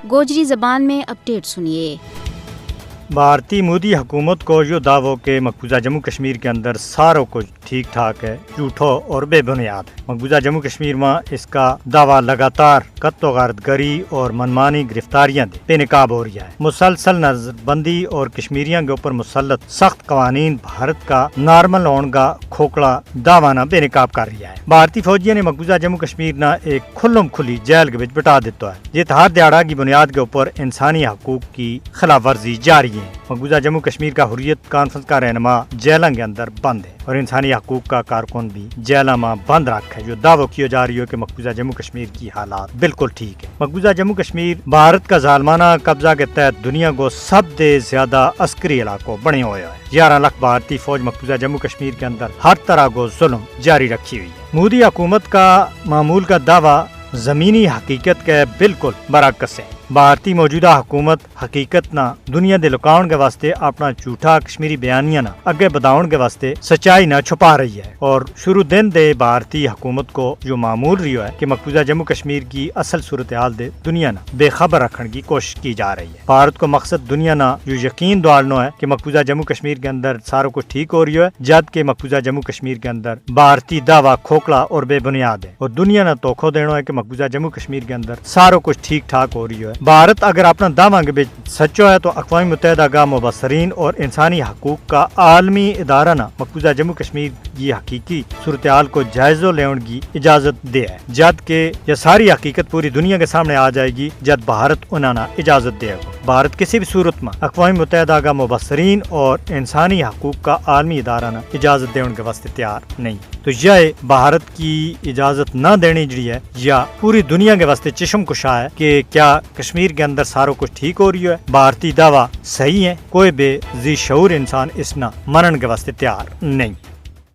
गोजरी ज़बान में अपडेट सुनिए। भारतीय मोदी हुकूमत को यो दावो के मकबूजा जम्मू कश्मीर के अंदर सारों कुछ ठीक ठाक है, झूठो और बेबुनियाद है। मकबूजा जम्मू कश्मीर में इसका दावा लगातार कत्ल गारतगरी और मनमानी गिरफ्तारियां बेनकाब हो रही है। मुसलसल नजरबंदी और कश्मीरियों के ऊपर मुसल्लत सख्त कवानीन भारत का नॉर्मल होने का खोखला दावा न बेनकाब कर रही है। भारतीय फौजियों ने मकबूजा जम्मू कश्मीर न एक खुल्लम खुली जेल के बिच बिठा दिता है, जित हर दिहाड़ा की बुनियाद के ऊपर इंसानी हकूक की खिलाफ वर्जी जारी है। मकबूजा जम्मू कश्मीर का हुर्रियत कॉन्फ्रेंस का रहनुमा जेलों के अंदर बंद है और इंसानी हकूक का कारकुन भी जेल में बंद रखा है। जो दावा किया जा रही है कि मकबूजा जम्मू कश्मीर की हालात बिल्कुल ठीक है। मकबूजा जम्मू कश्मीर भारत का जालमाना कब्जा के तहत दुनिया को सबसे ज्यादा अस्करी इलाको बने हुए है। 11 लाख भारतीय फौज मकबूजा जम्मू कश्मीर के अंदर हर तरह को जुल्म जारी रखी हुई है। मोदी हुकूमत का मामूल का दावा जमीनी हकीकत के बिल्कुल बरअक्स है। भारतीय मौजूदा हुकूमत हकीकत ना दुनिया दे लुकाउण के वास्ते अपना झूठा कश्मीरी बयानिया ना अगे बढ़ाउण के वास्ते सच्चाई ना छुपा रही है और शुरू दिन दे भारतीय हुकूमत को जो मामूल रही है कि मकबूजा जम्मू कश्मीर की असल सूरत हाल दे दुनिया ना बेखबर रखने की कोशिश की जा रही है। भारत को मकसद दुनिया ना जो यकीन दिलाना है कि मकबूजा जम्मू कश्मीर के अंदर सारा कुछ ठीक हो रही है, जब के मकबूजा जम्मू कश्मीर के अंदर भारतीय दावा खोखला और बेबुनियाद है और दुनिया ना धोखा देना है कि मकबूजा जम्मू कश्मीर के अंदर सारा कुछ ठीक ठाक हो रही है। भारत अगर अपना दावा के बीच सच्चो है तो अक़वाम मुत्तहिदा का मुबसरीन और इंसानी हकूक का आलमी इदारा ना मकबूजा जम्मू कश्मीर की हकीकी सूरत हाल को जायज़ो लेने की इजाजत दे है। जद के यह सारी हकीकत पूरी दुनिया के सामने आ जाएगी जब भारत उन्हें इजाजत दे। भारत किसी भी सूरत में अक़वाम मुत्तहिदा का मुबसरीन और इंसानी हकूक का आलमी इदारा ना इजाजत देने के वास्ते तैयार नहीं। तो यह भारत की इजाजत न देनी जड़ी है या पूरी दुनिया के वास्ते चश्म कुशा है कि क्या कश्मीर के अंदर सारा कुछ ठीक हो रही है। भारतीय दावा सही है, कोई बेजी शऊर इंसान इसना मनन के वास्ते तैयार नहीं।